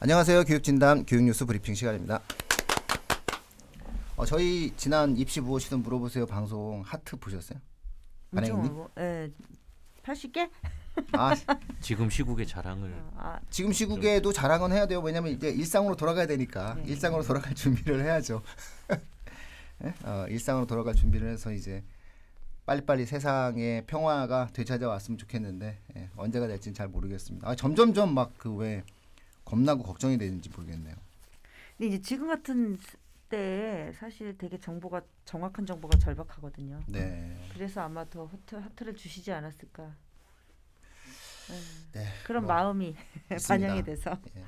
안녕하세요. 교육진담 교육뉴스 브리핑 시간입니다. 저희 지난 입시 무엇이든 물어보세요 방송 하트 보셨어요? 반행님? 네, 80개? 지금 시국의 자랑을 지금 시국에도 자랑은 해야 돼요. 왜냐면 이제 일상으로 돌아가야 되니까. 네. 일상으로 돌아갈 준비를 해야죠. 네? 일상으로 돌아갈 준비를 해서 이제 빨리빨리 세상의 평화가 되찾아왔으면 좋겠는데 언제가 될지는 잘 모르겠습니다. 점점점 막 그 왜 겁나고 걱정이 되는지 모르겠네요. 근데 이제 지금 같은 때에 사실 되게 정확한 정보가 절박하거든요. 네. 그래서 아마 더 하트를 주시지 않았을까. 네. 그런 마음이 반영이 돼서. 네.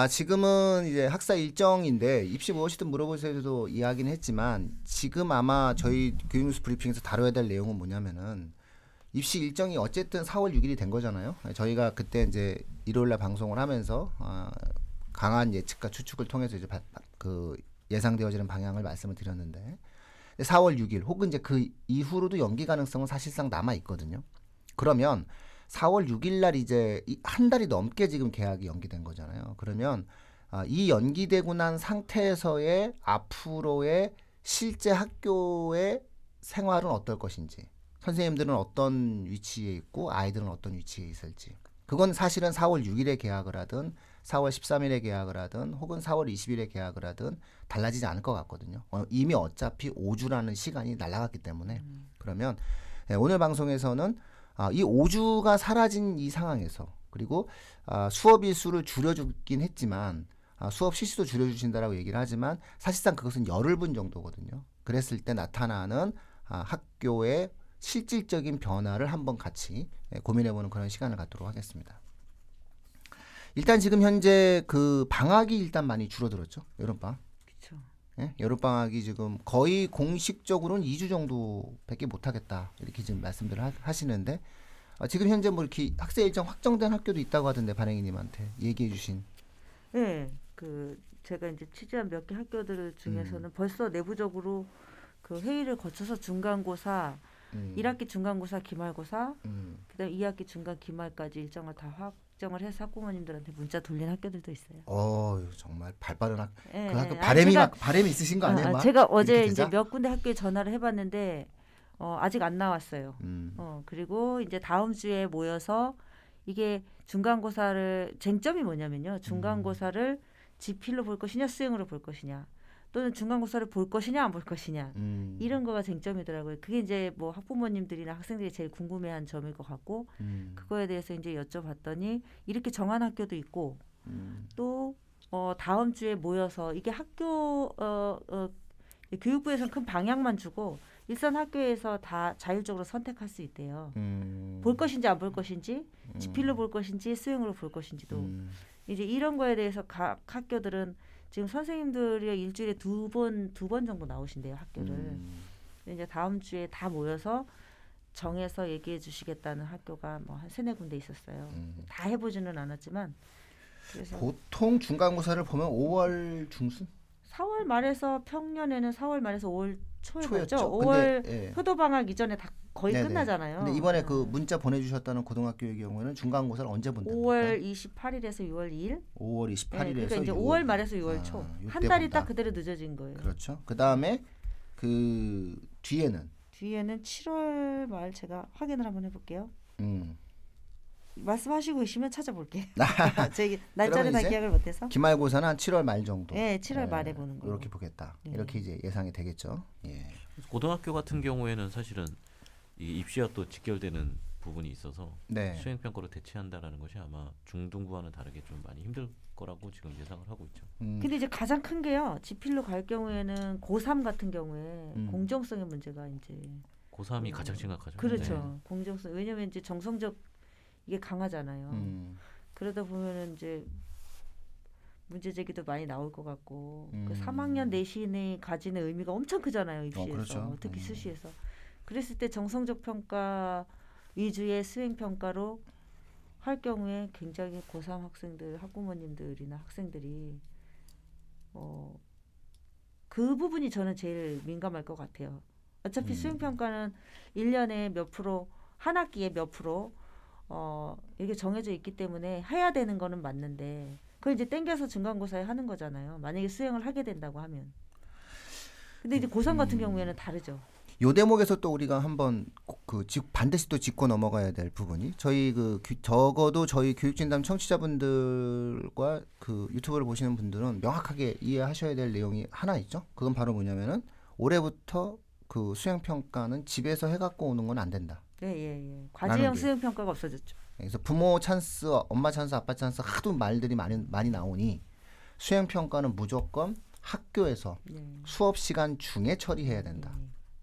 지금은 이제 학사 일정인데 입시 무엇이든 물어보세요도 이야기는 했지만 지금 아마 저희 교육뉴스 브리핑에서 다뤄야 될 내용은 뭐냐면은 입시 일정이 어쨌든 4월 6일이 된 거잖아요. 저희가 그때 이제 일요일날 방송을 하면서 강한 예측과 추측을 통해서 이제 그 예상되어지는 방향을 말씀을 드렸는데 4월 6일 혹은 이제 그 이후로도 연기 가능성은 사실상 남아 있거든요. 그러면 4월 6일 날 이제 한 달이 넘게 지금 개학이 연기된 거잖아요. 그러면 이 연기되고 난 상태에서의 앞으로의 실제 학교의 생활은 어떨 것인지, 선생님들은 어떤 위치에 있고 아이들은 어떤 위치에 있을지, 그건 사실은 4월 6일에 개학을 하든 4월 13일에 개학을 하든 혹은 4월 20일에 개학을 하든 달라지지 않을 것 같거든요. 이미 어차피 5주라는 시간이 날아갔기 때문에. 그러면 오늘 방송에서는 이 5주가 사라진 이 상황에서, 그리고 수업 일수를 줄여주긴 했지만 수업 실시도 줄여주신다라고 얘기를 하지만 사실상 그것은 열흘분 정도거든요. 그랬을 때 나타나는 학교의 실질적인 변화를 한번 같이 고민해보는 그런 시간을 갖도록 하겠습니다. 일단 지금 현재 그 방학이 일단 많이 줄어들었죠. 여름방학. 그렇죠. 예? 여름방학이 지금 거의 공식적으로는 2주 정도밖에 못하겠다 이렇게 지금 말씀들을 하시는데 지금 현재 뭐 이렇게 학생 일정 확정된 학교도 있다고 하던데 반행이님한테 얘기해주신. 네, 그 제가 이제 취재한 몇 개 학교들 중에서는 벌써 내부적으로 그 회의를 거쳐서 중간고사, 1학기 중간고사, 기말고사, 그다음 2학기 중간 기말까지 일정을 다 확정을 해서 학부모님들한테 문자 돌린 학교들도 있어요. 정말 발빠른 네, 그 학교 바람이 있으신 거 아니에요? 제가 어제 이제 몇 군데 학교에 전화를 해봤는데 아직 안 나왔어요. 그리고 이제 다음 주에 모여서 이게 중간고사를 쟁점이 뭐냐면요. 중간고사를 지필로 볼 것이냐 수행으로 볼 것이냐, 또는 중간고사를 볼 것이냐 안 볼 것이냐, 이런 거가 쟁점이더라고요. 그게 이제 뭐 학부모님들이나 학생들이 제일 궁금해한 점일 것 같고, 그거에 대해서 이제 여쭤봤더니 이렇게 정한 학교도 있고 또 다음 주에 모여서 이게 학교 교육부에서는 큰 방향만 주고 일선 학교에서 다 자율적으로 선택할 수 있대요. 볼 것인지 안 볼 것인지, 지필로 볼 것인지 수행으로 볼 것인지도. 이제 이런 거에 대해서 각 학교들은 지금 선생님들이 일주일에 두 번 정도 나오신대요, 학교를. 이제 다음 주에 다 모여서 정해서 얘기해 주시겠다는 학교가 뭐 한 3-4군데 있었어요. 다 해보지는 않았지만. 그래서 보통 중간고사를 보면 5월 중순? 4월 말에서 평년에는 4월 말에서 5월 초였죠. 5월 효도방학 이전에 다 거의 끝나잖아요. 근데 이번에 그 문자 보내주셨다는 고등학교의 경우에는 중간고사를 언제 본답니까? 5월 28일에서 6월 2일. 5월 28일에서 그러니까 이제 5월 말에서 6월 초. 한 달이 딱 그대로 늦어진 거예요. 그렇죠. 그 다음에 그 뒤에는 7월 말, 제가 확인을 한번 해볼게요. 말씀하시고 계시면 찾아볼게요. 저희 날짜를 다 기억을 못해서. 기말고사는 한 7월 말 정도. 네, 7월 말에 보는 거예요. 이렇게 보겠다. 이렇게 이제 예상이 되겠죠. 예. 고등학교 같은 경우에는 사실은 이 입시와 또 직결되는 부분이 있어서 수행평가로 대체한다라는 것이 아마 중등부와는 다르게 좀 많이 힘들 거라고 지금 예상을 하고 있죠. 근데 이제 가장 큰 게요. 지필로 갈 경우에는 고3 같은 경우에 공정성의 문제가 이제 고3이 가장 심각하죠. 그렇죠. 공정성. 왜냐면 이제 정성적 이게 강하잖아요. 그러다 보면은 이제 문제 제기도 많이 나올 것 같고, 그 3학년 내신이 가지는 의미가 엄청 크잖아요, 입시에서. 그렇죠. 특히 수시에서. 그랬을 때 정성적 평가 위주의 수행 평가로 할 경우에 굉장히 고3 학생들, 학부모님들이나 학생들이 그 부분이 저는 제일 민감할 것 같아요. 어차피 수행 평가는 1년에 몇 프로, 한 학기에 몇 프로 이게 정해져 있기 때문에 해야 되는 거는 맞는데, 그걸 이제 땡겨서 중간고사에 하는 거잖아요. 만약에 수행을 하게 된다고 하면. 근데 이제 고3 같은 경우에는 다르죠. 요 대목에서 또 우리가 한번 반드시 또 짚고 넘어가야 될 부분이 저희 적어도 저희 교육진담 청취자분들과 그 유튜브를 보시는 분들은 명확하게 이해하셔야 될 내용이 하나 있죠. 그건 바로 뭐냐면은 올해부터 그 수행 평가는 집에서 해갖고 오는 건 안 된다. 예. 과제형 수행 평가가 없어졌죠. 그래서 부모 찬스, 엄마 찬스, 아빠 찬스 하도 말들이 많이 나오니 수행 평가는 무조건 학교에서 수업 시간 중에 처리해야 된다.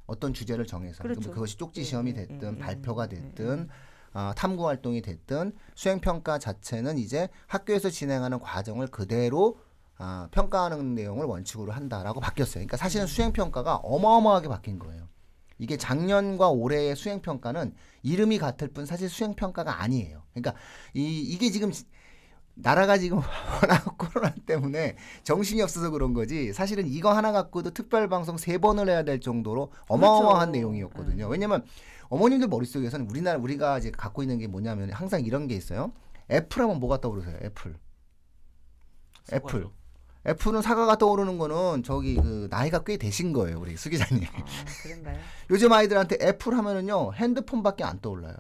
어떤 주제를 정해서 그렇죠. 그것이 쪽지 시험이 됐든 발표가 됐든 탐구 활동이 됐든 수행 평가 자체는 이제 학교에서 진행하는 과정을 그대로 평가하는 내용을 원칙으로 한다라고 바뀌었어요. 그러니까 사실은 수행 평가가 어마어마하게 바뀐 거예요. 이게 작년과 올해의 수행 평가는 이름이 같을 뿐 사실 수행 평가가 아니에요. 그러니까 이게 지금 나라가 지금 워낙 코로나 때문에 정신이 없어서 그런 거지 사실은 이거 하나 갖고도 특별방송 3번을 해야 될 정도로 어마어마한 그렇죠. 내용이었거든요. 왜냐면 어머님들 머릿속에서는 우리가 이제 갖고 있는 게 뭐냐면 항상 이런 게 있어요. 애플 하면 뭐가 떠오르세요? 애플은 사과가 떠오르는 거는 저기 나이가 꽤 되신 거예요. 우리 수 기자님. 그런가요? 요즘 아이들한테 애플 하면은요 핸드폰밖에 안 떠올라요.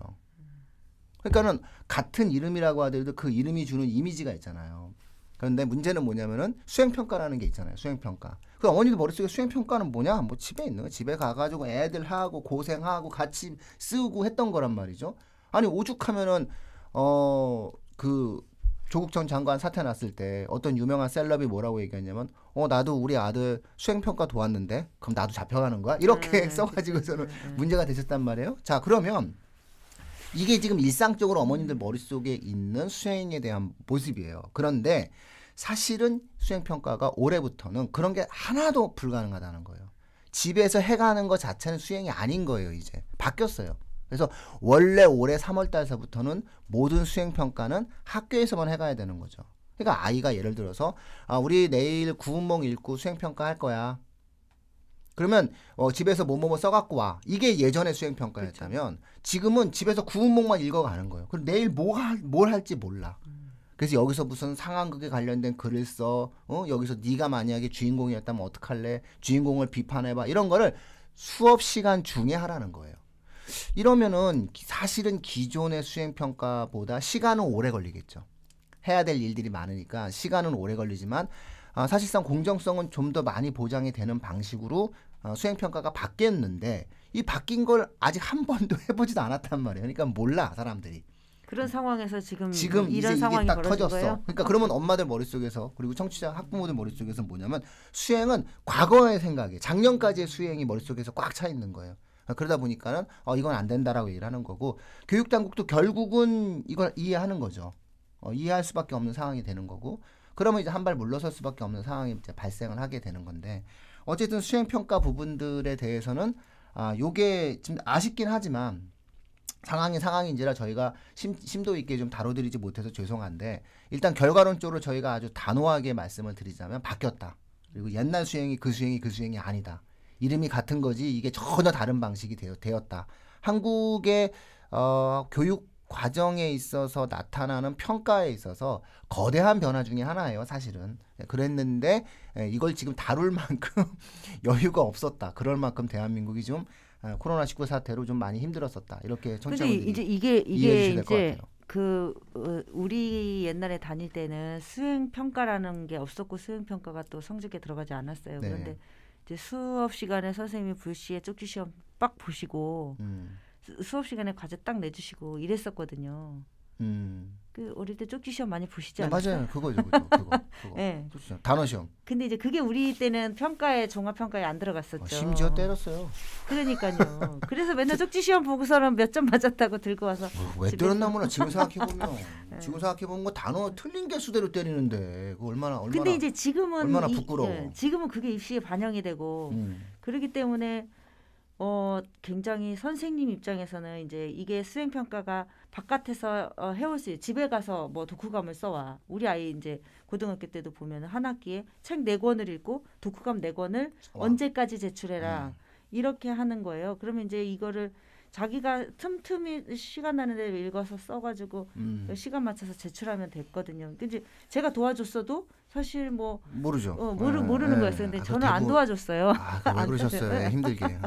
그러니까는 같은 이름이라고 하더라도 그 이름이 주는 이미지가 있잖아요. 그런데 문제는 뭐냐면은 수행평가라는 게 있잖아요. 수행평가. 그 어머니들 머릿속에 수행평가는 뭐냐? 뭐 집에 있는 거. 집에 가가지고 애들 하고 고생하고 같이 쓰고 했던 거란 말이죠. 아니 오죽하면은 조국 전 장관 사태 났을 때 어떤 유명한 셀럽이 뭐라고 얘기했냐면 나도 우리 아들 수행평가 도왔는데 그럼 나도 잡혀가는 거야? 이렇게 써가지고서는 문제가 되셨단 말이에요. 자 그러면 이게 지금 일상적으로 어머님들 머릿속에 있는 수행에 대한 모습이에요. 그런데 사실은 수행평가가 올해부터는 그런 게 하나도 불가능하다는 거예요. 집에서 해가는 것 자체는 수행이 아닌 거예요. 이제 바뀌었어요. 그래서 원래 올해 3월 달서부터는 모든 수행평가는 학교에서만 해가야 되는 거죠. 그러니까 아이가 예를 들어서 우리 내일 구운몽 읽고 수행평가 할 거야. 그러면 집에서 뭐뭐 써갖고 와. 이게 예전의 수행평가였다면 지금은 집에서 구운몽만 읽어가는 거예요. 그럼 내일 뭘 할지 몰라. 그래서 여기서 무슨 상황극에 관련된 글을 써. 여기서 네가 만약에 주인공이었다면 어떡할래? 주인공을 비판해봐. 이런 거를 수업 시간 중에 하라는 거예요. 이러면은 사실은 기존의 수행평가보다 시간은 오래 걸리겠죠. 해야 될 일들이 많으니까 시간은 오래 걸리지만 사실상 공정성은 좀 더 많이 보장이 되는 방식으로 수행평가가 바뀌었는데 이 바뀐 걸 아직 한 번도 해보지도 않았단 말이에요. 그러니까 몰라 사람들이. 그런 상황에서 지금 이런 상황이 딱 터졌어. 거예요? 그러니까 그러면 엄마들 머릿속에서 그리고 청취자 학부모들 머릿속에서 뭐냐면 수행은 과거의 생각이 작년까지의 수행이 머릿속에서 꽉 차 있는 거예요. 그러다 보니까는 이건 안 된다라고 얘기를 하는 거고 교육당국도 결국은 이걸 이해하는 거죠. 이해할 수밖에 없는 상황이 되는 거고 그러면 이제 한 발 물러설 수밖에 없는 상황이 이제 발생을 하게 되는 건데 어쨌든 수행평가 부분들에 대해서는 요게 좀 아쉽긴 하지만 상황인지라 저희가 심도 있게 좀 다뤄드리지 못해서 죄송한데 일단 결과론적으로 저희가 아주 단호하게 말씀을 드리자면 바뀌었다. 그리고 옛날 수행이 그 수행이 아니다. 이름이 같은 거지 이게 전혀 다른 방식이 되었다. 한국의 교육 과정에 있어서 나타나는 평가에 있어서 거대한 변화 중에 하나예요. 사실은. 그랬는데 이걸 지금 다룰 만큼 여유가 없었다. 그럴 만큼 대한민국이 좀 코로나19 사태로 좀 많이 힘들었었다. 이렇게 청취자분들이 근데 이제 이게 이제 우리 옛날에 다닐 때는 수행 평가라는 게 없었고 수행 평가가 또 성적에 들어가지 않았어요. 네. 그런데 이제 수업 시간에 선생님이 불시에 쪽지 시험 빡 보시고 수업 시간에 과제 딱 내주시고 이랬었거든요. 그 어릴 때 쪽지 시험 많이 보시지 않았어요? 맞아요. 그거. 네. 단어 시험. 근데 이제 그게 우리 때는 종합 평가에 안 들어갔었죠. 심지어 때렸어요. 그러니까요. 그래서 맨날 쪽지 시험 보고서는 몇 점 맞았다고 들고 와서 왜 때렸나 몰라. 지금 생각해 보면 뭐 단어 틀린 개 수대로 때리는데 그 얼마나. 근데 이제 지금은 얼마나 부끄러워. 지금은 그게 입시에 반영이 되고 그렇기 때문에 굉장히 선생님 입장에서는 이제 이게 수행 평가가 바깥에서 해올 수 있어요. 집에 가서 뭐 독후감을 써와. 우리 아이 이제 고등학교 때도 보면 한 학기에 책 4권을 읽고 독후감 4권을 언제까지 제출해라. 이렇게 하는 거예요. 그러면 이제 이거를 자기가 틈틈이 시간 나는 데 읽어서 써가지고 시간 맞춰서 제출하면 됐거든요. 근데 제가 도와줬어도 사실 뭐 모르죠. 모르는 거였어요. 근데 저는 안 도와줬어요. 왜 그러셨어요? 힘들게.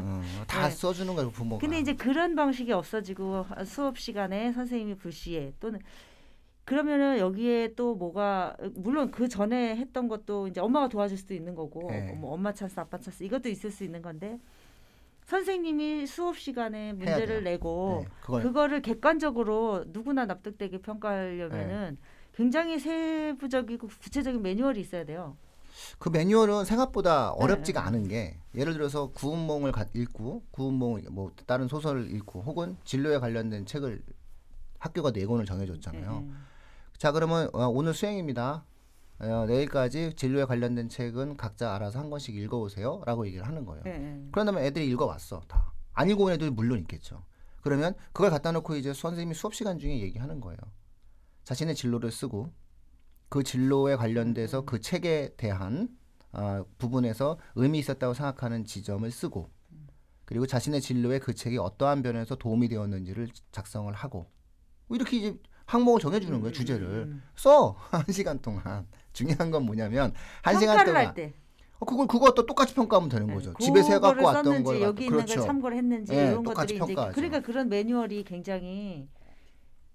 다 써주는 거예요, 부모가. 근데 이제 그런 방식이 없어지고 수업 시간에 선생님이 불시에 또는 그러면은 여기에 또 뭐가 물론 그 전에 했던 것도 이제 엄마가 도와줄 수도 있는 거고 뭐 엄마 찬스 아빠 찬스 이것도 있을 수 있는 건데 선생님이 수업 시간에 문제를 내고 그거를 객관적으로 누구나 납득되게 평가하려면은 굉장히 세부적이고 구체적인 매뉴얼이 있어야 돼요. 그 매뉴얼은 생각보다 어렵지가 않은 게 예를 들어서 구운몽을 읽고 구운몽 뭐 다른 소설을 읽고 혹은 진로에 관련된 책을 학교가 4권을 정해줬잖아요. 자 그러면 오늘 수행입니다. 내일까지 진로에 관련된 책은 각자 알아서 한 권씩 읽어오세요 라고 얘기를 하는 거예요. 그런 다음에 애들이 읽어왔어 다. 안 읽어온 애들이 물론 있겠죠. 그러면 그걸 갖다 놓고 이제 선생님이 수업 시간 중에 얘기하는 거예요. 자신의 진로를 쓰고 그 진로에 관련돼서 그 책에 대한 부분에서 의미 있었다고 생각하는 지점을 쓰고 그리고 자신의 진로에 그 책이 어떠한 면에서 도움이 되었는지를 작성을 하고 이렇게 이제 항목을 정해주는 거예요. 주제를 써 1시간 동안. 중요한 건 뭐냐면 1시간 동안 할 때. 그것도 똑같이 평가하면 되는 거죠. 집에서 해갖고 왔던 걸 여기 있는 걸 참고를 했는지 이런 것들이 이제 그러니까 그런 매뉴얼이 굉장히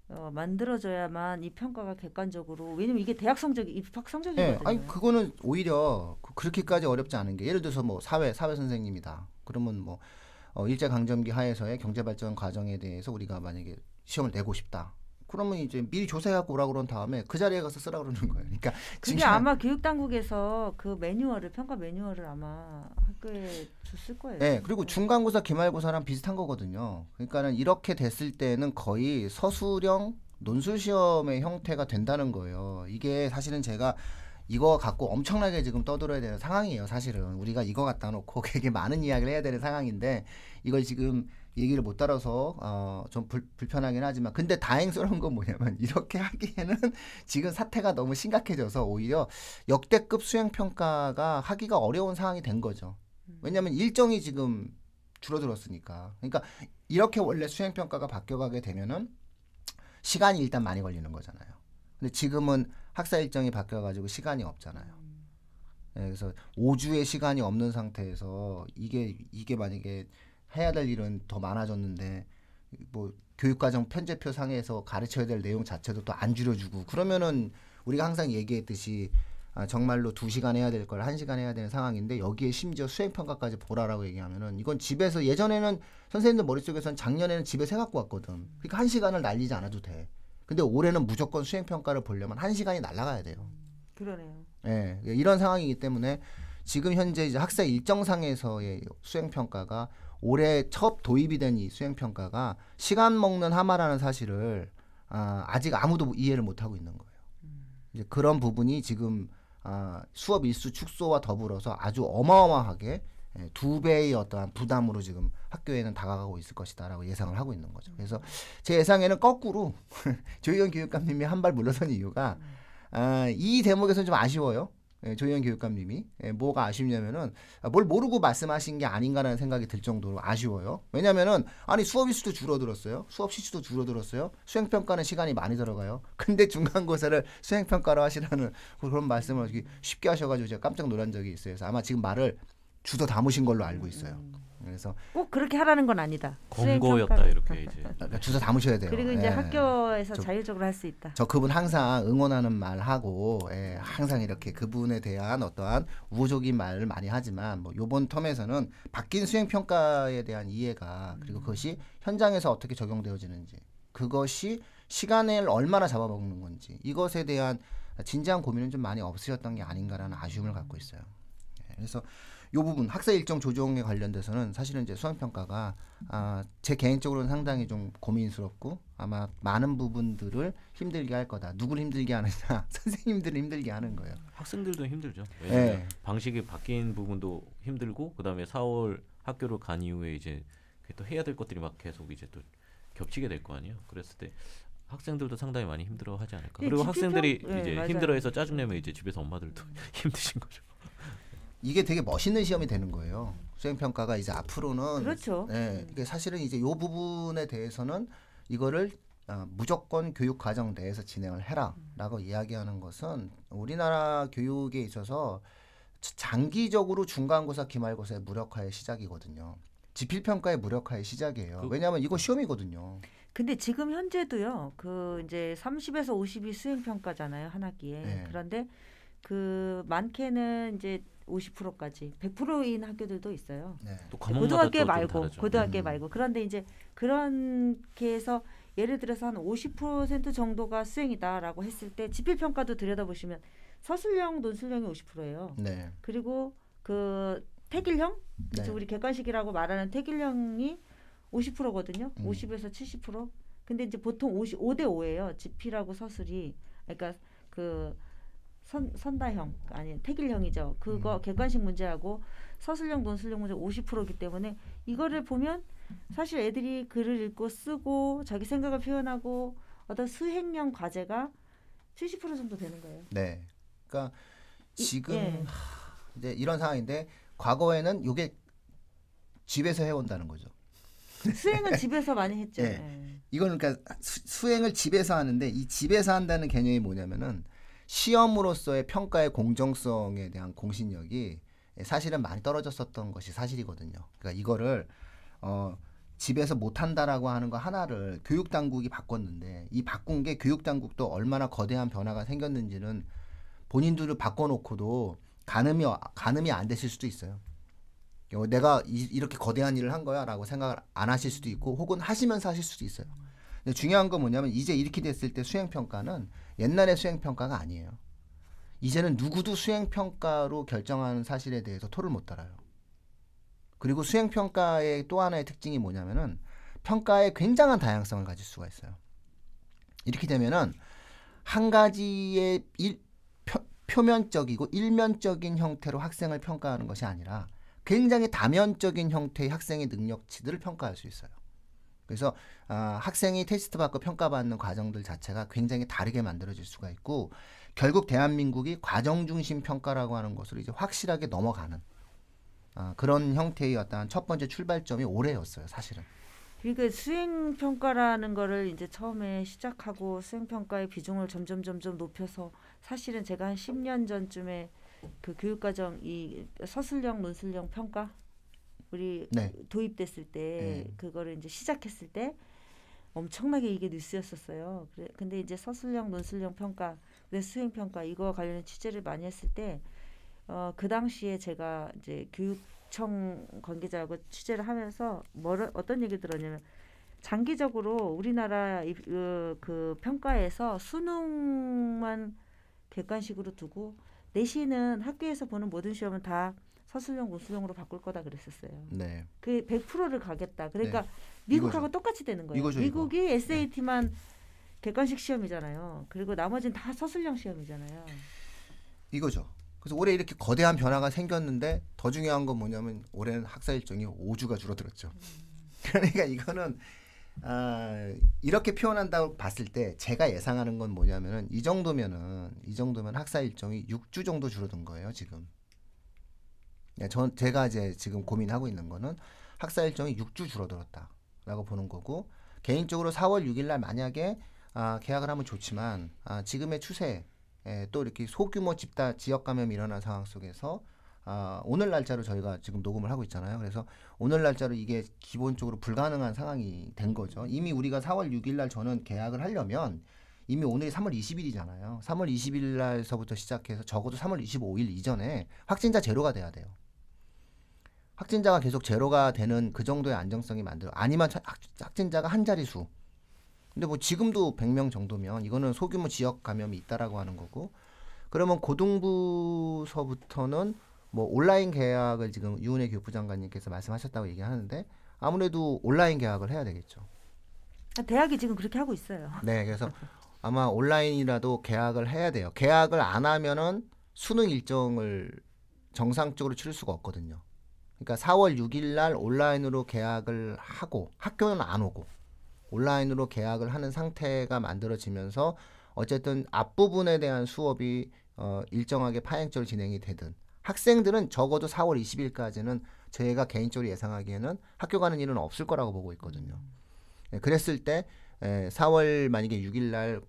만들어져야만 이 평가가 객관적으로 왜냐면 이게 대학 성적이 입학 성적이거든요. 아니 그거는 오히려 그렇게까지 어렵지 않은 게 예를 들어서 뭐 사회 선생님이다. 그러면 뭐 일제 강점기 하에서의 경제 발전 과정에 대해서 우리가 만약에 시험을 내고 싶다. 그러면 이제 미리 조사해갖고 오라 그런 다음에 그 자리에 가서 쓰라 그러는 거예요. 그러니까 그게 아마 교육당국에서 그 매뉴얼을 평가 매뉴얼을 아마 학교에 줬을 거예요. 네, 그리고 중간고사, 기말고사랑 비슷한 거거든요. 그러니까는 이렇게 됐을 때는 거의 서술형 논술 시험의 형태가 된다는 거예요. 이게 사실은 제가 이거 갖고 엄청나게 지금 떠들어야 되는 상황이에요. 사실은 우리가 이거 갖다 놓고 되게 많은 이야기를 해야 되는 상황인데 이걸 지금 얘기를 못 따라서 좀 불편하긴 하지만 근데 다행스러운 건 뭐냐면 이렇게 하기에는 지금 사태가 너무 심각해져서 오히려 역대급 수행평가가 하기가 어려운 상황이 된 거죠. 왜냐하면 일정이 지금 줄어들었으니까. 그러니까 이렇게 원래 수행평가가 바뀌어가게 되면은 시간이 일단 많이 걸리는 거잖아요. 근데 지금은 학사 일정이 바뀌어가지고 시간이 없잖아요. 네, 그래서 5주의 시간이 없는 상태에서 이게 만약에 해야 될 일은 더 많아졌는데 뭐 교육과정 편제표 상에서 가르쳐야 될 내용 자체도 또 안 줄여주고 그러면은 우리가 항상 얘기했듯이 정말로 2시간 해야 될 걸 1시간 해야 되는 상황인데 여기에 심지어 수행평가까지 보라라고 얘기하면은 이건 집에서 예전에는 선생님들 머릿속에서는 작년에는 집에서 해갖고 왔거든. 그러니까 1시간을 날리지 않아도 돼. 근데 올해는 무조건 수행평가를 보려면 1시간이 날아가야 돼요. 그러네요. 네, 이런 상황이기 때문에 지금 현재 이제 학사 일정상에서의 수행평가가 올해 첫 도입이 된 이 수행평가가 시간 먹는 하마라는 사실을 아직 아무도 이해를 못하고 있는 거예요. 이제 그런 부분이 지금 수업 일수 축소와 더불어서 아주 어마어마하게 2배의 어떠한 부담으로 지금 학교에는 다가가고 있을 것이다라고 예상을 하고 있는 거죠. 그래서 제 예상에는 거꾸로 조희연 교육감님이 한 발 물러선 이유가 이 대목에서는 좀 아쉬워요. 조희연 교육감님이 뭐가 아쉽냐면은 뭘 모르고 말씀하신 게 아닌가라는 생각이 들 정도로 아쉬워요. 왜냐면은 아니 수업 일수도 줄어들었어요. 수업 시수도 줄어들었어요. 수행평가는 시간이 많이 들어가요. 근데 중간고사를 수행평가로 하시라는 그런 말씀을 쉽게 하셔가지고 제가 깜짝 놀란 적이 있어요. 그래서 아마 지금 말을 주워 담으신 걸로 알고 있어요. 그래서 꼭 그렇게 하라는 건 아니다. 권고였다 이렇게 이제 주워 담으셔야 돼요. 그리고 이제 학교에서 자율적으로 할 수 있다. 저 그분 항상 응원하는 말 하고 항상 이렇게 그분에 대한 어떠한 우호적인 말을 많이 하지만 뭐 이번 텀에서는 바뀐 수행 평가에 대한 이해가 그리고 그것이 현장에서 어떻게 적용되어지는지 그것이 시간을 얼마나 잡아먹는 건지 이것에 대한 진지한 고민은 좀 많이 없으셨던 게 아닌가라는 아쉬움을 갖고 있어요. 그래서 이 부분 학사 일정 조정에 관련돼서는 사실은 이제 수행평가가 제 개인적으로는 상당히 좀 고민스럽고 아마 많은 부분들을 힘들게 할 거다. 누굴 힘들게 하느냐? 선생님들을 힘들게 하는 거예요. 학생들도 힘들죠. 왜냐하면 방식이 바뀐 부분도 힘들고 그다음에 4월 학교를 간 이후에 이제 또 해야 될 것들이 막 계속 이제 또 겹치게 될 거 아니에요. 그랬을 때 학생들도 상당히 많이 힘들어하지 않을까. 그리고 학생들이 이제 맞아요. 힘들어해서 짜증내면 이제 집에서 엄마들도 힘드신 거죠. 이게 되게 멋있는 시험이 되는 거예요. 수행 평가가 이제 앞으로는 그렇죠. 네, 이게 사실은 이제 요 부분에 대해서는 이거를 무조건 교육 과정 내에서 진행을 해라라고 이야기하는 것은 우리나라 교육에 있어서 장기적으로 중간고사, 기말고사의 무력화의 시작이거든요. 지필평가의 무력화의 시작이에요. 왜냐하면 이거 시험이거든요. 근데 지금 현재도요. 그 이제 30에서 50이 수행 평가잖아요, 한 학기에. 네. 그런데 그 많게는 이제 50%까지 100%인 학교들도 있어요. 네. 또 고등학교 말고 다르죠. 고등학교 말고. 그런데 이제 그렇게 해서 예를 들어서 한 50% 정도가 수행이다라고 했을 때 지필 평가도 들여다보시면 서술형, 논술형이 50%예요. 네. 그리고 그 택일형, 네. 우리 객관식이라고 말하는 택일형이 50%거든요. 50에서 70%. 근데 이제 보통 5대 5예요. 지필하고 서술이. 그러니까 그 선다형 아니 택일형이죠. 그거 객관식 문제하고 서술형, 논술형 문제 50%이기 때문에 이거를 보면 사실 애들이 글을 읽고 쓰고 자기 생각을 표현하고 어떤 수행형 과제가 70% 정도 되는 거예요. 네. 그러니까 지금 예. 이제 이런 상황인데 과거에는 이게 집에서 해온다는 거죠. 수행은 집에서 많이 했죠. 네. 예. 이거는 그러니까 수행을 집에서 하는데 이 집에서 한다는 개념이 뭐냐면은 시험으로서의 평가의 공정성에 대한 공신력이 사실은 많이 떨어졌었던 것이 사실이거든요. 그러니까 이거를 집에서 못한다라고 하는 거 하나를 교육당국이 바꿨는데 이 바꾼 게 교육당국도 얼마나 거대한 변화가 생겼는지는 본인들을 바꿔놓고도 가늠이 안 되실 수도 있어요. 내가 이렇게 거대한 일을 한 거야 라고 생각을 안 하실 수도 있고 혹은 하시면서 하실 수도 있어요. 근데 중요한 건 뭐냐면 이제 이렇게 됐을 때 수행평가는 옛날의 수행평가가 아니에요. 이제는 누구도 수행평가로 결정하는 사실에 대해서 토를 못 달아요. 그리고 수행평가의 또 하나의 특징이 뭐냐면은 평가에 굉장한 다양성을 가질 수가 있어요. 이렇게 되면은 한 가지의 표면적이고 일면적인 형태로 학생을 평가하는 것이 아니라 굉장히 다면적인 형태의 학생의 능력치들을 평가할 수 있어요. 그래서 학생이 테스트 받고 평가받는 과정들 자체가 굉장히 다르게 만들어질 수가 있고 결국 대한민국이 과정 중심 평가라고 하는 것으로 이제 확실하게 넘어가는 그런 형태의 어떤 첫 번째 출발점이 올해였어요, 사실은. 그러니까 수행 평가라는 거를 이제 처음에 시작하고 수행 평가의 비중을 점점 높여서 사실은 제가 한 10년 전쯤에 그 교육과정 이 서술형, 논술형 평가 우리 네. 도입됐을 때 그거를 이제 시작했을 때 엄청나게 이게 뉴스였었어요. 근데 이제 서술형, 논술형 평가, 수행 평가 이거 관련된 취재를 많이 했을 때 그 당시에 제가 이제 교육청 관계자하고 취재를 하면서 어떤 얘기 들었냐면 장기적으로 우리나라 그 평가에서 수능만 객관식으로 두고 내신은 학교에서 보는 모든 시험은 다 서술형, 논술형으로 바꿀 거다 그랬었어요. 네. 그 100%를 가겠다. 그러니까 네. 미국하고 이거죠. 똑같이 되는 거예요. 이거죠, 미국이 이거. SAT만 객관식 시험이잖아요. 그리고 나머지는 다 서술형 시험이잖아요. 이거죠. 그래서 올해 이렇게 거대한 변화가 생겼는데 더 중요한 건 뭐냐면 올해는 학사 일정이 5주가 줄어들었죠. 그러니까 이거는 이렇게 표현한다고 봤을 때 제가 예상하는 건 뭐냐면은 이 정도면 학사 일정이 6주 정도 줄어든 거예요, 지금. 네, 제가 이제 지금 고민하고 있는 거는 학사 일정이 6주 줄어들었다라고 보는 거고 개인적으로 4월 6일 날 만약에 계약을 하면 좋지만 지금의 추세 또 이렇게 소규모 지역 감염이 일어난 상황 속에서 오늘 날짜로 저희가 지금 녹음을 하고 있잖아요. 그래서 오늘 날짜로 이게 기본적으로 불가능한 상황이 된 거죠. 이미 우리가 4월 6일 날 저는 계약을 하려면 이미 오늘이 3월 20일이잖아요. 3월 20일 날서부터 시작해서 적어도 3월 25일 이전에 확진자 제로가 돼야 돼요. 확진자가 계속 제로가 되는 그 정도의 안정성이 아니면 확진자가 한 자릿수. 근데 뭐 지금도 100명 정도면 이거는 소규모 지역 감염이 있다라고 하는 거고 그러면 고등부서부터는 뭐 온라인 계약을 지금 유은혜 교육부 장관님께서 말씀하셨다고 얘기하는데 아무래도 온라인 계약을 해야 되겠죠. 대학이 지금 그렇게 하고 있어요. 네, 그래서 아마 온라인이라도 계약을 해야 돼요. 계약을 안 하면은 수능 일정을 정상적으로 치를 수가 없거든요. 그러니까 4월 6일 날 온라인으로 계약을 하고 학교는 안 오고 온라인으로 계약을 하는 상태가 만들어지면서 어쨌든 앞부분에 대한 수업이 일정하게 파행적으로 진행이 되든 학생들은 적어도 4월 20일까지는 저희가 개인적으로 예상하기에는 학교 가는 일은 없을 거라고 보고 있거든요. 그랬을 때 4월 만약에 6일 날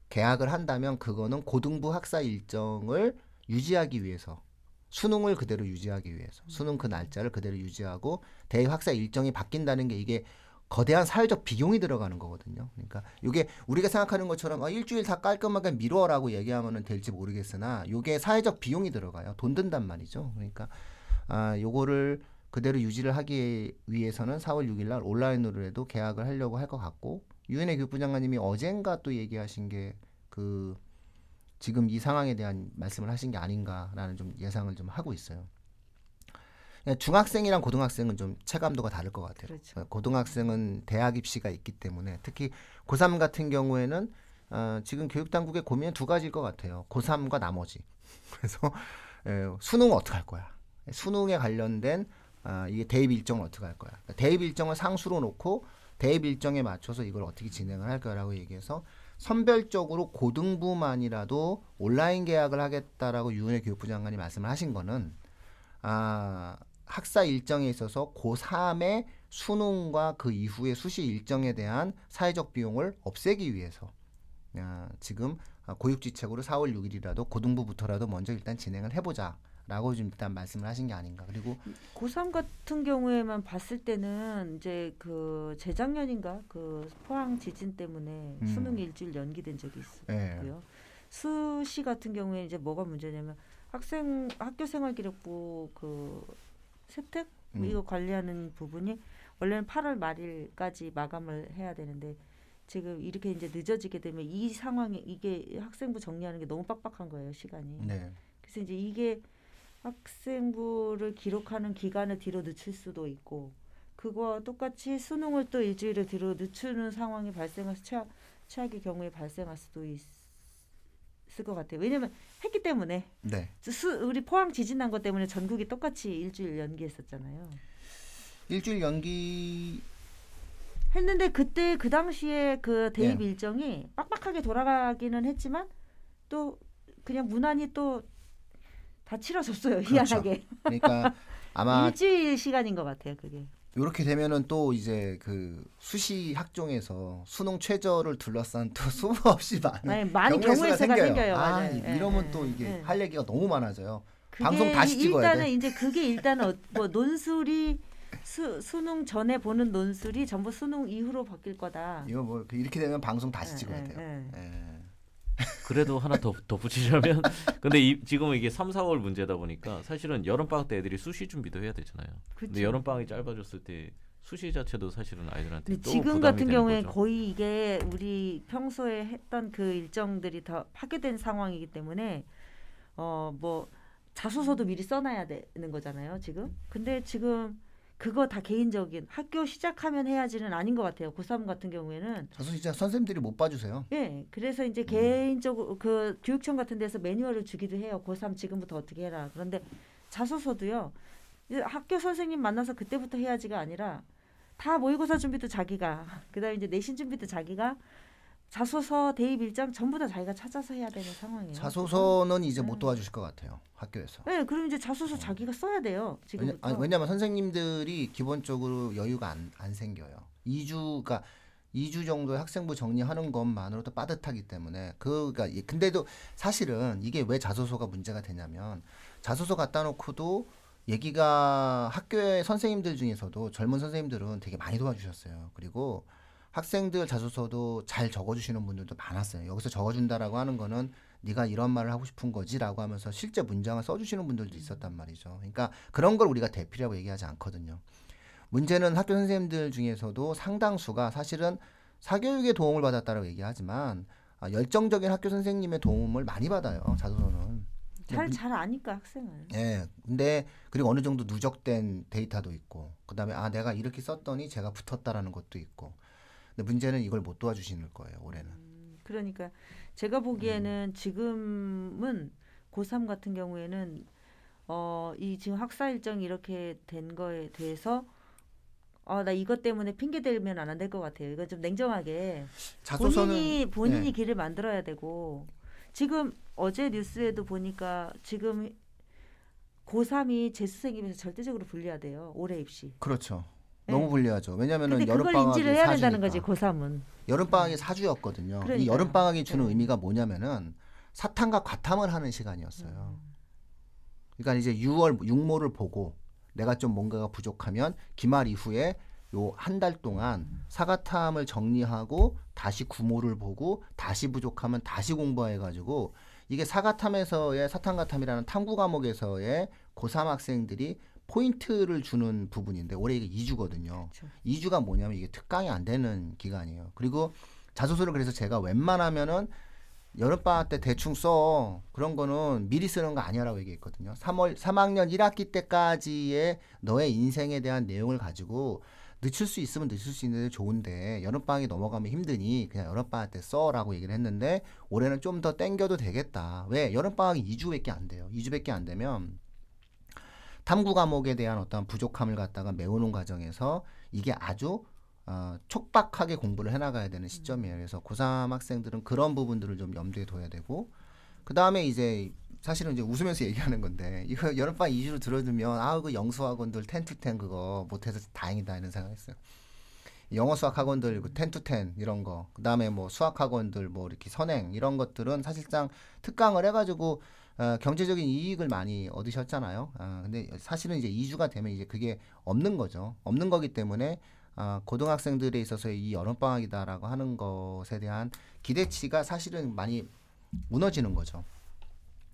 개학을 한다면 그거는 고등부 학사 일정을 유지하기 위해서 수능을 그대로 유지하기 위해서 수능 그 날짜를 그대로 유지하고 대입 학사 일정이 바뀐다는 게 이게 거대한 사회적 비용이 들어가는 거거든요. 그러니까 이게 우리가 생각하는 것처럼 일주일 다 깔끔하게 미뤄라고 얘기하면 될지 모르겠으나 이게 사회적 비용이 들어가요. 돈 든단 말이죠. 그러니까 요거를 그대로 유지를 하기 위해서는 4월 6일 날 온라인으로라도 개학을 하려고 할 것 같고 유은혜 교육부 장관님이 어젠가 또 얘기하신 게 그 지금 이 상황에 대한 말씀을 하신 게 아닌가라는 좀 예상을 좀 하고 있어요. 중학생이랑 고등학생은 좀 체감도가 다를 것 같아요. 그렇죠. 고등학생은 대학 입시가 있기 때문에 특히 고3 같은 경우에는 지금 교육당국의 고민은 두 가지일 것 같아요. 고3과 나머지. 그래서 수능은 어떻게 할 거야? 수능에 관련된 이게 대입 일정을 어떻게 할 거야? 그러니까 대입 일정을 상수로 놓고 대입 일정에 맞춰서 이걸 어떻게 진행을 할 거라고 얘기해서 선별적으로 고등부만이라도 온라인 개학을 하겠다라고 유은혜 교육부 장관이 말씀을 하신 거는 학사 일정에 있어서 고3의 수능과 그 이후의 수시 일정에 대한 사회적 비용을 없애기 위해서 지금 고육지책으로 4월 6일이라도 고등부부터라도 먼저 일단 진행을 해보자. 라고 좀 일단 말씀을 하신 게 아닌가. 그리고 고3 같은 경우에만 봤을 때는 이제 그 재작년인가 그 포항 지진 때문에 수능이 일주일 연기된 적이 있고요. 수시 같은 경우에 이제 뭐가 문제냐면 학교 생활기록부 그 세특 이거 관리하는 부분이 원래는 8월 말일까지 마감을 해야 되는데 지금 이렇게 이제 늦어지게 되면 이 상황에 이게 학생부 정리하는 게 너무 빡빡한 거예요, 시간이. 네. 그래서 이제 이게 학생부를 기록하는 기간을 뒤로 늦출 수도 있고 그거와 똑같이 수능을 또 일주일을 뒤로 늦추는 상황이 발생해서 최악의 경우에 발생할 수도 있을 것 같아요. 왜냐하면 했기 때문에 네. 우리 포항 지진 난 것 때문에 전국이 똑같이 일주일 연기했었잖아요. 일주일 연기 했는데 그때 그 당시에 그 대입 일정이 빡빡하게 돌아가기는 했지만 또 그냥 무난히 또 다 치러졌어요. 희한하게. 그렇죠. 그러니까 아마 일주일 시간인 것 같아요. 그게. 이렇게 되면은 또 이제 그 수시 학종에서 수능 최저를 둘러싼 또 수없이 많은 경우의 수가 생겨요. 맞아요. 이러면 또 이게 할 얘기가 너무 많아져요. 그게 방송 다시 찍어야 돼. 이제 그게 일단은 뭐 논술이 수능 전에 보는 논술이 전부 수능 이후로 바뀔 거다. 이거 뭐 이렇게 되면 방송 다시 찍어야 돼요. 그래도 하나 더 덧붙이자면 근데 지금은 이게 3, 4월 문제다 보니까 사실은 여름방학 때 애들이 수시 준비도 해야 되잖아요. 근데 여름방학이 짧아졌을 때 수시 자체도 사실은 아이들한테 또 지금 부담이 같은 되는 경우에 거죠. 거의 이게 우리 평소에 했던 그 일정들이 다 파괴된 상황이기 때문에 뭐 자소서도 미리 써놔야 되는 거잖아요. 지금. 근데 지금 그거 다 개인적인 학교 시작하면 해야지는 아닌 것 같아요. 고3 같은 경우에는. 자소 진짜 선생님들이 못 봐주세요. 네, 그래서 이제 개인적으로 그 교육청 같은 데서 매뉴얼을 주기도 해요. 고3 지금부터 어떻게 해라. 그런데 자소서도요. 이제 학교 선생님 만나서 그때부터 해야지가 아니라 다 모의고사 준비도 자기가, 그다음에 이제 내신 준비도 자기가, 자소서 대입 일정 전부 다 자기가 찾아서 해야 되는 상황이에요. 자소서는 이제 못 도와주실 것 같아요. 학교에서. 네, 그럼 이제 자소서 자기가 써야 돼요. 지금부터. 왜냐하면 선생님들이 기본적으로 여유가 안 생겨요. 2주 정도의 학생부 정리하는 것만으로도 빠듯하기 때문에 그러니까 근데도 사실은 이게 왜 자소서가 문제가 되냐면 자소서 갖다 놓고도 얘기가 학교의 선생님들 중에서도 젊은 선생님들은 되게 많이 도와주셨어요. 그리고 학생들 자소서도 잘 적어주시는 분들도 많았어요. 여기서 적어준다라고 하는 거는 네가 이런 말을 하고 싶은 거지라고 하면서 실제 문장을 써주시는 분들도 있었단 말이죠. 그러니까 그런 걸 우리가 대피라고 얘기하지 않거든요. 문제는 학교 선생님들 중에서도 상당수가 사실은 사교육의 도움을 받았다라고 얘기하지만 열정적인 학교 선생님의 도움을 많이 받아요. 자소서는. 잘 아니까 학생을. 예. 근데 그리고 어느 정도 누적된 데이터도 있고 그다음에 내가 이렇게 썼더니 제가 붙었다라는 것도 있고. 근데 문제는 이걸 못 도와주시는 거예요. 올해는. 그러니까 제가 보기에는 지금은 고3 같은 경우에는 이 지금 학사 일정이 이렇게 된 거에 대해서 나 이것 때문에 핑계 대면 안 될 것 같아요. 이건 좀 냉정하게 자소서는 본인이 길을 만들어야 되고 지금 어제 뉴스에도 보니까 지금 고3이 재수생이면서 절대적으로 불리하대요. 올해 입시. 그렇죠. 네. 너무 불리하죠. 왜냐하면은 근데 그걸 여름방학이 인지를 해야 된다는 사주니까. 거지 고3은. 여름방학이 사주였거든요. 이 그러니까요. 여름방학이 주는 네. 의미가 뭐냐면은 사탐과 과탐을 하는 시간이었어요. 그러니까 이제 6월 육모를 보고 내가 좀 뭔가가 부족하면 기말 이후에 요 한 달 동안 사과탐을 정리하고 다시 구모를 보고 다시 부족하면 다시 공부해가지고 이게 사과탐에서의 사탐과탐이라는 탐구 과목에서의 고3 학생들이 포인트를 주는 부분인데 올해 이게 2주거든요. 그렇죠. 2주가 뭐냐면 이게 특강이 안 되는 기간이에요. 그리고 자소서를 그래서 제가 웬만하면은 여름방학 때 대충 써. 그런 거는 미리 쓰는 거 아니야라고 얘기했거든요. 3학년 1학기 때까지의 너의 인생에 대한 내용을 가지고 늦출 수 있으면 늦출 수 있는데 좋은데 여름방학이 넘어가면 힘드니 그냥 여름방학 때 써라고 얘기를 했는데 올해는 좀 더 땡겨도 되겠다. 왜? 여름방학이 2주밖에 안 돼요. 2주밖에 안 되면 탐구 과목에 대한 어떤 부족함을 갖다가 메우는 과정에서 이게 아주 촉박하게 공부를 해나가야 되는 시점이에요. 그래서 고3 학생들은 그런 부분들을 좀 염두에 둬야 되고 그 다음에 이제 사실은 이제 웃으면서 얘기하는 건데 이거 여름방학 2주로 들어두면 그 영수학원들 10to10 그거 못해서 다행이다 이런 생각했어요. 영어 수학 학원들 10to10 이런 거 그다음에 뭐 수학 학원들 뭐 이렇게 선행 이런 것들은 사실상 특강을 해가지고 경제적인 이익을 많이 얻으셨잖아요. 근데 사실은 이제 2주가 되면 이제 그게 없는 거죠. 없는 거기 때문에 고등학생들에 있어서의 이 여름방학이다라고 하는 것에 대한 기대치가 사실은 많이 무너지는 거죠.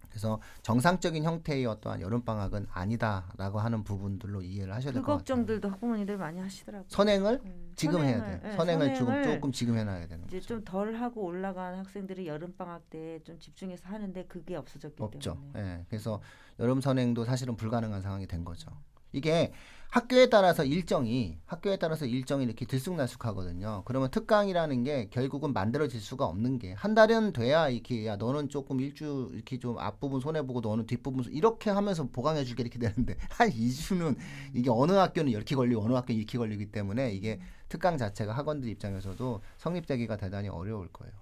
그래서 정상적인 형태의 어떠한 여름방학은 아니다라고 하는 부분들로 이해를 하셔야 될 것 같아요. 그 걱정들도 학부모님들 많이 하시더라고요. 선행을 지금 해야 돼. 네, 선행을 조금 지금 해놔야 되는 이제 거죠. 좀 덜 하고 올라간 학생들이 여름방학 때 좀 집중해서 하는데 그게 없어졌기 없죠. 때문에. 예. 그래서 여름 선행도 사실은 불가능한 상황이 된 거죠. 이게 학교에 따라서 일정이 이렇게 들쑥날쑥하거든요. 그러면 특강이라는 게 결국은 만들어질 수가 없는 게 한 달은 돼야 이렇게 야 너는 조금 일주 이렇게 좀 앞부분 손해 보고 너는 뒷부분 이렇게 하면서 보강해 줄게 이렇게 되는데 한 2주는 이게 어느 학교는 이렇게 걸리고 어느 학교는 이렇게 걸리기 때문에 이게 특강 자체가 학원들 입장에서도 성립되기가 대단히 어려울 거예요.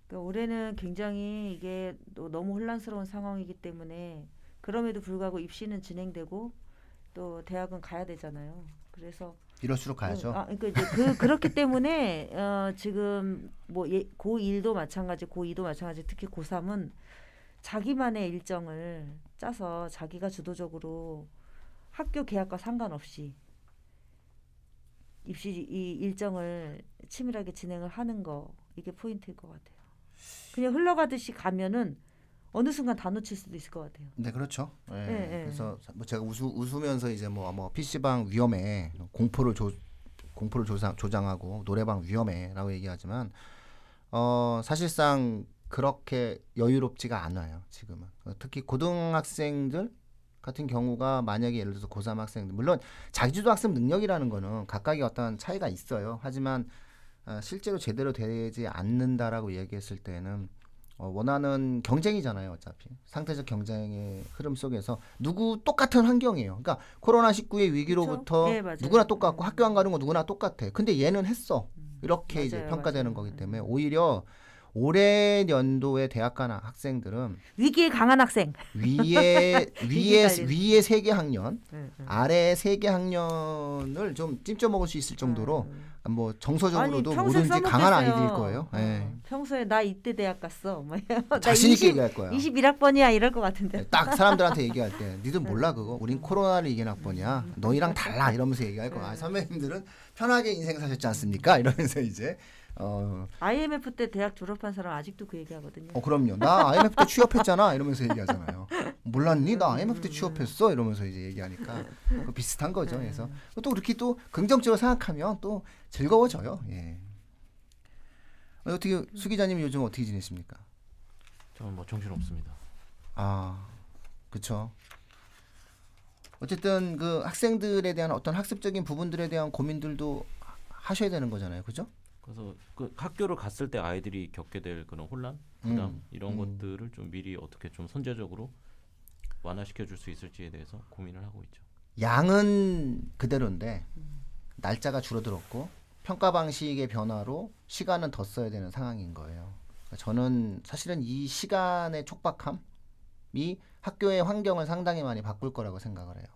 그러니까 올해는 굉장히 이게 또 너무 혼란스러운 상황이기 때문에 그럼에도 불구하고 입시는 진행되고 또 대학은 가야 되잖아요. 그래서 이럴수록 가야죠. 그러니까 이제 그렇기 때문에 지금 뭐 고1도 마찬가지, 고2도 마찬가지, 특히 고3은 자기만의 일정을 짜서 자기가 주도적으로 학교 개학과 상관없이 입시 이 일정을 치밀하게 진행을 하는 거 이게 포인트일 것 같아요. 그냥 흘러가듯이 가면은 어느 순간 다 놓칠 수도 있을 것 같아요. 네, 그렇죠. 예. 네. 그래서 뭐 제가 웃으면서 이제 뭐 PC방 위험해, 공포를 조장하고 노래방 위험해라고 얘기하지만 사실상 그렇게 여유롭지가 않아요. 지금은 특히 고등학생들 같은 경우가 만약에 예를 들어서 고3 학생들 물론 자기주도 학습 능력이라는 거는 각각의 어떤 차이가 있어요. 하지만 실제로 제대로 되지 않는다라고 얘기했을 때는 원하는 경쟁이잖아요. 어차피 상대적 경쟁의 흐름 속에서 누구 똑같은 환경이에요. 그러니까 코로나19의 위기로부터 네, 맞아요. 누구나 똑같고 학교 안 가는 거 누구나 똑같아. 근데 얘는 했어. 이렇게 맞아요, 이제 평가되는 맞아요. 거기 때문에 오히려 올해 연도에 대학 간 학생들은 위기에 강한 학생. 위에 세 개 학년, 아래 세 개 학년을 좀 찜쪄 먹을 수 있을 정도로 뭐 정서적으로도 뭐든지 강한 아이들일 거예요. 네. 평소에 나 이때 대학 갔어. 나 자신 있게 얘기할 거야. 21학번이야 이럴 것 같은데. 딱 사람들한테 얘기할 때 니들 몰라 그거. 우린 코로나를 이긴 학번이야. 너희랑 달라 이러면서 얘기할 거야. 선배님들은 편하게 인생 사셨지 않습니까? 이러면서 이제 IMF 때 대학 졸업한 사람 아직도 그 얘기하거든요. 그럼요. 나 IMF 때 취업했잖아. 이러면서 얘기하잖아요. 몰랐니? 나 IMF 때 취업했어. 이러면서 이제 얘기하니까 비슷한 거죠. 그래서 또 그렇게 또 긍정적으로 생각하면 또 즐거워져요. 예. 어떻게 수 기자님 요즘 어떻게 지내십니까? 저는 뭐 정신 없습니다. 그렇죠. 어쨌든 그 학생들에 대한 어떤 학습적인 부분들에 대한 고민들도 하셔야 되는 거잖아요. 그죠? 그래서 그 학교를 갔을 때 아이들이 겪게 될 그런 혼란, 부담 이런 것들을 좀 미리 어떻게 좀 선제적으로 완화시켜 줄 수 있을지에 대해서 고민을 하고 있죠. 양은 그대로인데 날짜가 줄어들었고 평가 방식의 변화로 시간은 더 써야 되는 상황인 거예요. 그러니까 저는 사실은 이 시간의 촉박함 학교의 환경을 상당히 많이 바꿀 거라고 생각을 해요.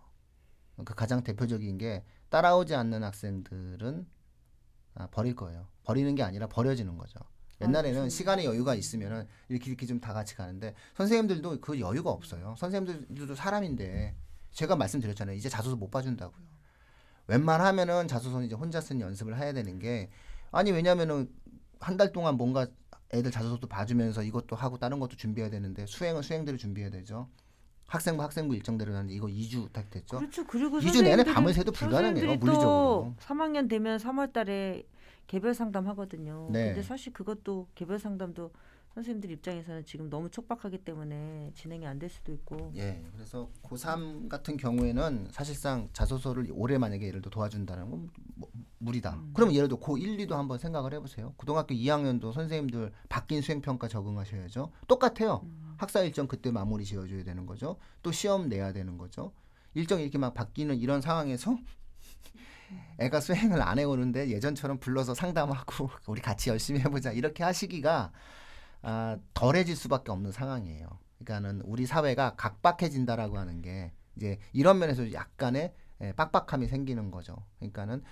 그 가장 대표적인 게 따라오지 않는 학생들은 버릴 거예요. 버리는 게 아니라 버려지는 거죠. 옛날에는 시간의 여유가 있으면은 이렇게 좀 다 같이 가는데 선생님들도 그 여유가 없어요. 선생님들도 사람인데 제가 말씀드렸잖아요. 이제 자소서 못 봐준다고요. 웬만하면은 자소서는 이제 혼자 쓰는 연습을 해야 되는 게 아니 왜냐면은 한 달 동안 뭔가 애들 자소서도 봐주면서 이것도 하고 다른 것도 준비해야 되는데 수행은 수행대로 준비해야 되죠. 학생부 일정대로 하는데 이거 2주 딱 됐죠. 그렇죠. 그리고 2주 내내 밤을 새도 불가능해요. 물리적으로. 3학년 되면 3월 달에 개별 상담 하거든요. 네. 근데 사실 그것도 개별 상담도 선생님들 입장에서는 지금 너무 촉박하기 때문에 진행이 안 될 수도 있고. 예. 그래서 고3 같은 경우에는 사실상 자소서를 올해 만약에 예를 들어 도와준다는 건 무리다. 그러면 예를 들어 고1, 2도 한번 생각을 해보세요. 고등학교 2학년도 선생님들 바뀐 수행평가 적응하셔야죠. 똑같아요. 학사 일정 그때 마무리 지어줘야 되는 거죠. 또 시험 내야 되는 거죠. 일정이 이렇게 막 바뀌는 이런 상황에서 애가 수행을 안 해오는데 예전처럼 불러서 상담하고 우리 같이 열심히 해보자 이렇게 하시기가 덜해질 수밖에 없는 상황이에요. 그러니까는 우리 사회가 각박해진다라고 하는 게 이제 이런 면에서 약간의 빡빡함이 생기는 거죠. 그러니까는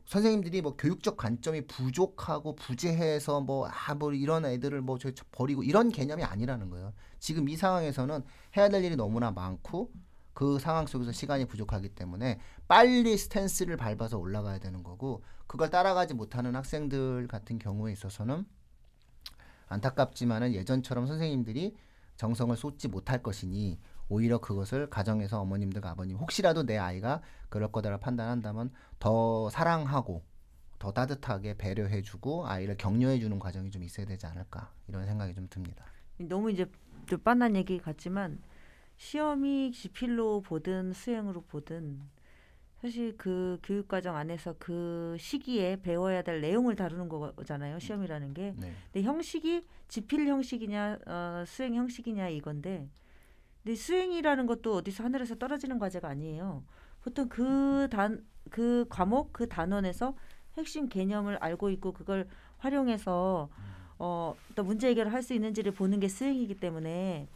선생님들이 뭐 교육적 관점이 부족하고 부재해서 뭐 이런 애들을 뭐 버리고 이런 개념이 아니라는 거예요. 지금 이 상황에서는 해야 될 일이 너무나 많고 그 상황 속에서 시간이 부족하기 때문에 빨리 스탠스를 밟아서 올라가야 되는 거고 그걸 따라가지 못하는 학생들 같은 경우에 있어서는 안타깝지만은 예전처럼 선생님들이 정성을 쏟지 못할 것이니 오히려 그것을 가정에서 어머님들과 아버님 혹시라도 내 아이가 그럴 거다라 판단한다면 더 사랑하고 더 따뜻하게 배려해주고 아이를 격려해주는 과정이 좀 있어야 되지 않을까 이런 생각이 좀 듭니다. 너무 이제 좀 빤한 얘기 같지만 시험이 지필로 보든 수행으로 보든 사실 그 교육과정 안에서 그 시기에 배워야 될 내용을 다루는 거잖아요. 시험이라는 게. 네. 근데 형식이 지필 형식이냐 수행 형식이냐 이건데 근데 수행이라는 것도 어디서 하늘에서 떨어지는 과제가 아니에요. 보통 그 과목 그 단원에서 핵심 개념을 알고 있고 그걸 활용해서 또 문제 해결을 할 수 있는지를 보는 게 수행이기 때문에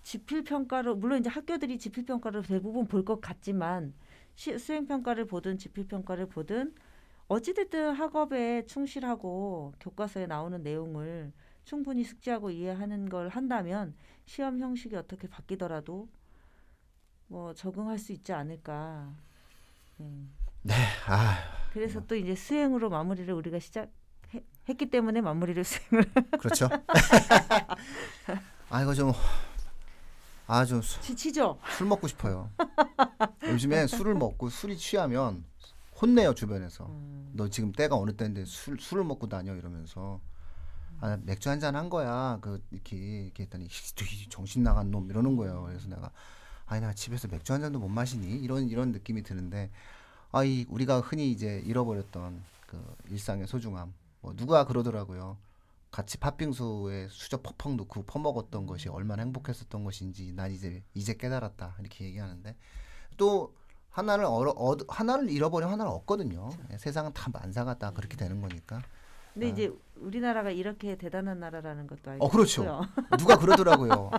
지필 평가로 물론 이제 학교들이 지필 평가를 대부분 볼 것 같지만 수행 평가를 보든 지필 평가를 보든 어찌됐든 학업에 충실하고 교과서에 나오는 내용을 충분히 숙지하고 이해하는 걸 한다면 시험 형식이 어떻게 바뀌더라도 뭐 적응할 수 있지 않을까. 네. 그래서 또 이제 수행으로 마무리를 우리가 시작했기 때문에 마무리를 수행을. 그렇죠. 이거 좀 지치죠. 술 먹고 싶어요. 요즘에 술을 먹고 술이 취하면 혼내요 주변에서. 너 지금 때가 어느 때인데 술을 먹고 다녀 이러면서. 맥주 한잔 한 거야. 이렇게 했더니 정신 나간 놈 이러는 거예요. 그래서 내가 나 집에서 맥주 한 잔도 못 마시니 이런 느낌이 드는데 우리가 흔히 이제 잃어버렸던 그 일상의 소중함. 누가 그러더라고요. 같이 팥빙수에 수저 퍽퍽 넣고 퍼먹었던 것이 얼마나 행복했었던 것인지 난 이제 깨달았다 이렇게 얘기하는데 또 하나를 잃어버리면 하나를 얻거든요. 세상은 다 만사가 그렇게 되는 거니까. 근데 이제 우리나라가 이렇게 대단한 나라라는 것도 알고 그렇죠. 있고요. 누가 그러더라고요.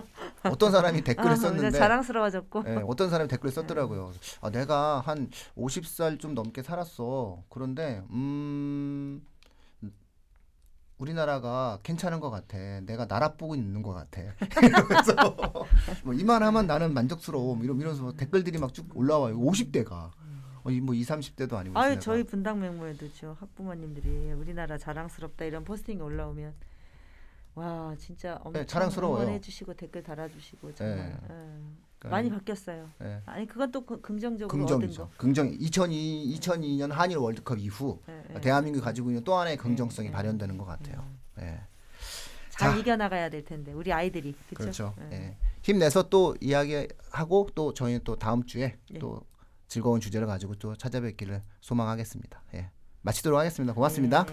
어떤 사람이 댓글을 썼는데 자랑스러워졌고. 어떤 사람이 댓글을 썼더라고요. 내가 한 50살 좀 넘게 살았어. 그런데 우리나라가 괜찮은 것 같아. 내가 나라 보고 있는 것 같아. 그래서 이만하면 나는 만족스러워. 이러면서 댓글들이 막 쭉 올라와요. 50대가. 20, 30대도 아니고. 저희 분당 맹모에도 학부모님들이 우리나라 자랑스럽다 이런 포스팅이 올라오면 와 진짜 엄청 자랑스러워요. 응원해주시고 댓글 달아주시고 정말 그러니까 많이 바뀌었어요. 아니 그건 또 긍정적으로 긍정이죠. 얻은 거. 2002년 한일 월드컵 이후 대한민국이 가지고 있는 또 하나의 긍정성이 발현되는 것 같아요. 잘 이겨나가야 될 텐데 우리 아이들이. 그렇죠. 힘내서 또 이야기하고 또 저희는 또 다음 주에 또 즐거운 주제를 가지고 또 찾아뵙기를 소망하겠습니다. 마치도록 하겠습니다. 고맙습니다.